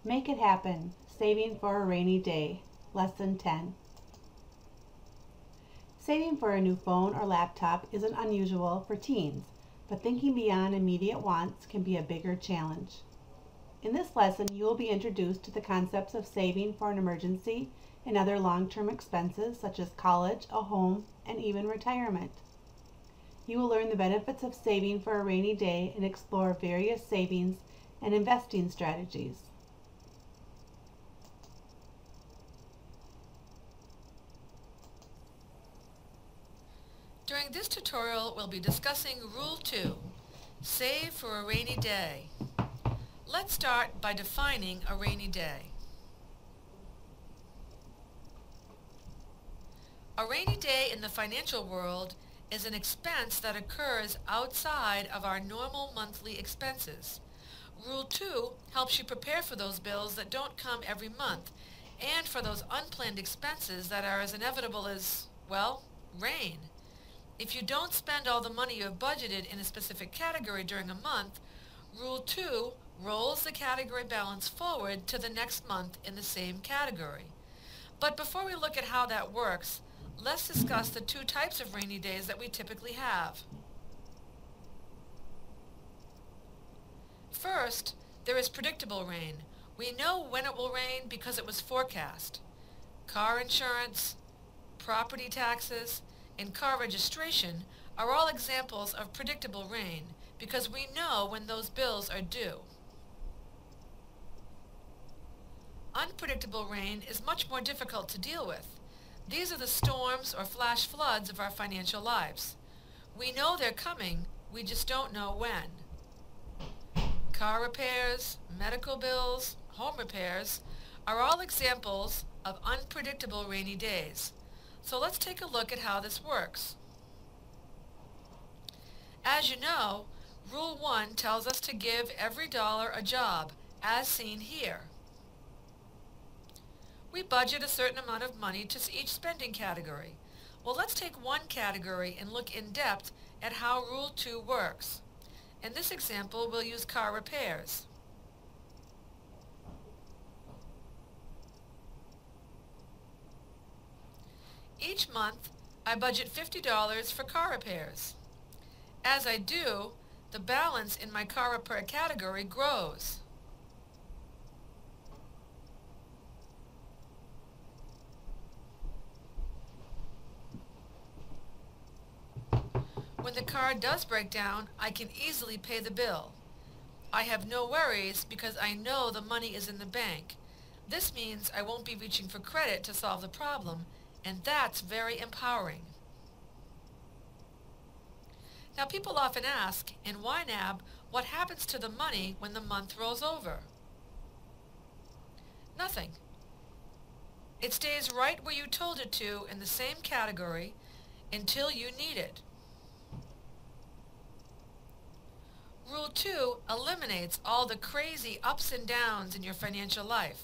Make it happen. Saving for a rainy day. Lesson 10. Saving for a new phone or laptop isn't unusual for teens, but thinking beyond immediate wants can be a bigger challenge. In this lesson, you will be introduced to the concepts of saving for an emergency and other long-term expenses such as college, a home, and even retirement. You will learn the benefits of saving for a rainy day and explore various savings and investing strategies. During this tutorial, we'll be discussing Rule 2, Save for a Rainy Day. Let's start by defining a rainy day. A rainy day in the financial world is an expense that occurs outside of our normal monthly expenses. Rule 2 helps you prepare for those bills that don't come every month and for those unplanned expenses that are as inevitable as, well, rain. If you don't spend all the money you have budgeted in a specific category during a month, Rule 2 rolls the category balance forward to the next month in the same category. But before we look at how that works, let's discuss the two types of rainy days that we typically have. First, there is predictable rain. We know when it will rain because it was forecast. Car insurance, property taxes, and car registration are all examples of predictable rain because we know when those bills are due. Unpredictable rain is much more difficult to deal with. These are the storms or flash floods of our financial lives. We know they're coming, we just don't know when. Car repairs, medical bills, home repairs are all examples of unpredictable rainy days. So let's take a look at how this works. As you know, Rule 1 tells us to give every dollar a job, as seen here. We budget a certain amount of money to each spending category. Well, let's take one category and look in depth at how Rule 2 works. In this example, we'll use car repairs. Each month, I budget $50 for car repairs. As I do, the balance in my car repair category grows. When the car does break down, I can easily pay the bill. I have no worries because I know the money is in the bank. This means I won't be reaching for credit to solve the problem, and that's very empowering. Now, people often ask, in YNAB, what happens to the money when the month rolls over? Nothing. It stays right where you told it to in the same category until you need it. Rule 2 eliminates all the crazy ups and downs in your financial life,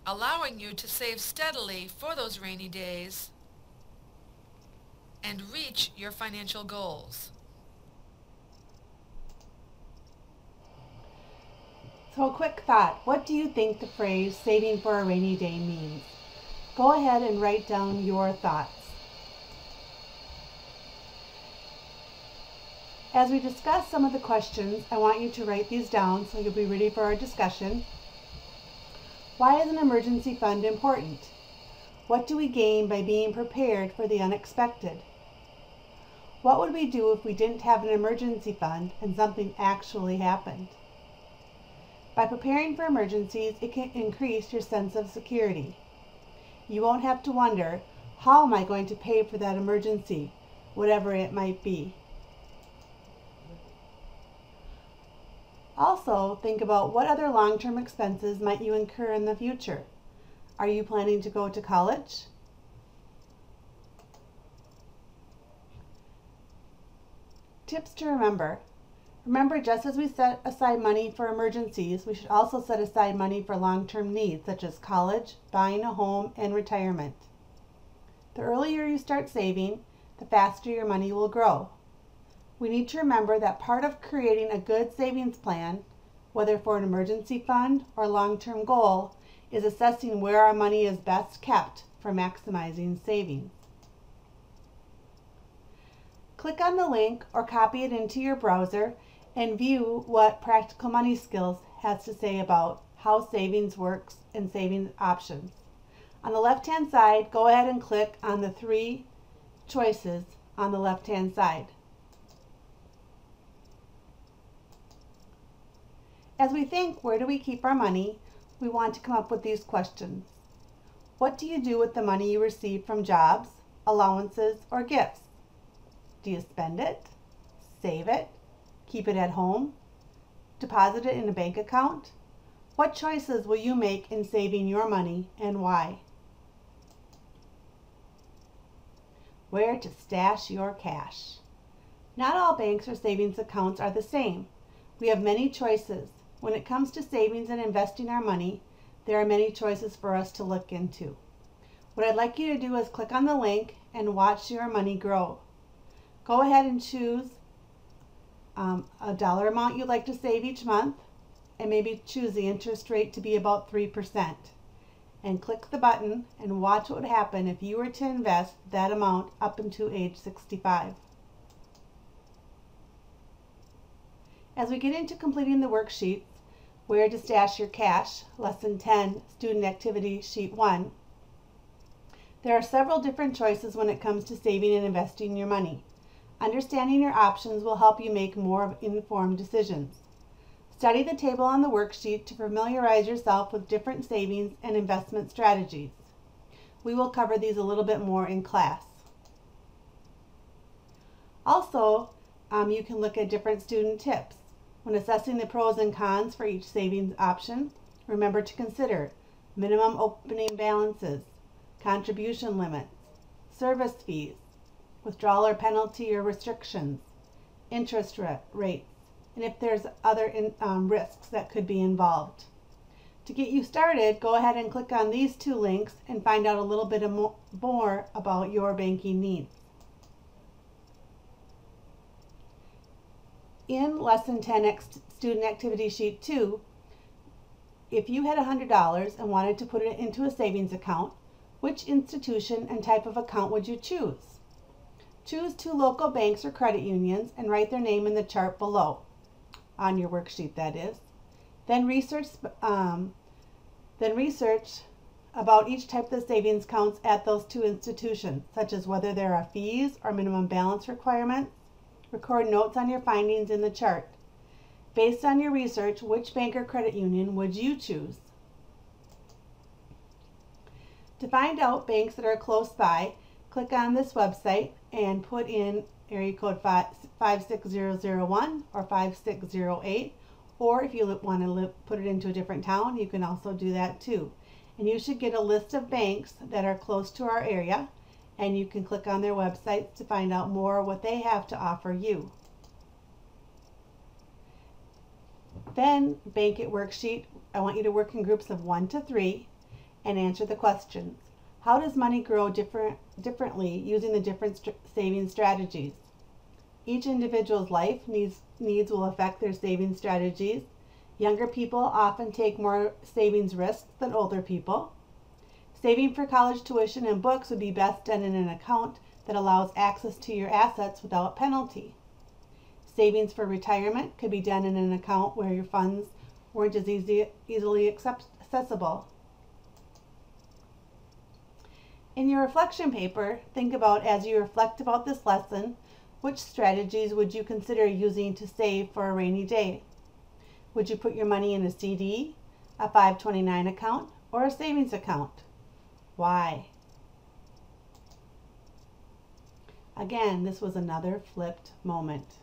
allowing you to save steadily for those rainy days and reach your financial goals. So a quick thought, what do you think the phrase saving for a rainy day means? Go ahead and write down your thoughts. As we discuss some of the questions, I want you to write these down so you'll be ready for our discussion. Why is an emergency fund important? What do we gain by being prepared for the unexpected? What would we do if we didn't have an emergency fund and something actually happened? By preparing for emergencies, it can increase your sense of security. You won't have to wonder, how am I going to pay for that emergency, whatever it might be? Also, think about what other long-term expenses might you incur in the future. Are you planning to go to college? Tips to remember. Remember, just as we set aside money for emergencies, we should also set aside money for long-term needs such as college, buying a home, and retirement. The earlier you start saving, the faster your money will grow. We need to remember that part of creating a good savings plan whether for an emergency fund or long-term goal, is assessing where our money is best kept for maximizing savings. Click on the link or copy it into your browser and view what Practical Money Skills has to say about how savings works and savings options. On the left-hand side, go ahead and click on the 3 choices on the left-hand side. As we think, where do we keep our money, we want to come up with these questions. What do you do with the money you receive from jobs, allowances, or gifts? Do you spend it, save it, keep it at home, deposit it in a bank account? What choices will you make in saving your money and why? Where to stash your cash. Not all banks or savings accounts are the same. We have many choices. When it comes to savings and investing our money, there are many choices for us to look into. What I'd like you to do is click on the link and watch your money grow. Go ahead and choose a dollar amount you'd like to save each month, and maybe choose the interest rate to be about 3%. And click the button and watch what would happen if you were to invest that amount up until age 65. As we get into completing the worksheets, Where to Stash Your Cash, Lesson 10, Student Activity Sheet 1, there are several different choices when it comes to saving and investing your money. Understanding your options will help you make more informed decisions. Study the table on the worksheet to familiarize yourself with different savings and investment strategies. We will cover these a little bit more in class. Also, you can look at different student tips. When assessing the pros and cons for each savings option, remember to consider minimum opening balances, contribution limits, service fees, withdrawal or penalty or restrictions, interest rates, and if there's other risks that could be involved. To get you started, go ahead and click on these 2 links and find out a little bit more about your banking needs. In Lesson 10 Student Activity Sheet 2, if you had $100 and wanted to put it into a savings account, which institution and type of account would you choose? Choose 2 local banks or credit unions and write their name in the chart below, on your worksheet that is. Then research about each type of savings accounts at those 2 institutions, such as whether there are fees or minimum balance requirements. Record notes on your findings in the chart. Based on your research, which bank or credit union would you choose? To find out banks that are close by, click on this website and put in area code 56001 or 5608, or if you want to put it into a different town, you can also do that too. And you should get a list of banks that are close to our area, and you can click on their websites to find out more what they have to offer you. Then, Bank It worksheet, I want you to work in groups of 1 to 3 and answer the questions. How does money grow differently using the different saving strategies? Each individual's life needs will affect their saving strategies. Younger people often take more savings risks than older people. Saving for college tuition and books would be best done in an account that allows access to your assets without penalty. Savings for retirement could be done in an account where your funds weren't as easily accessible. In your reflection paper, think about, as you reflect about this lesson, which strategies would you consider using to save for a rainy day? Would you put your money in a CD, a 529 account, or a savings account? Why? Again, this was another flipped moment.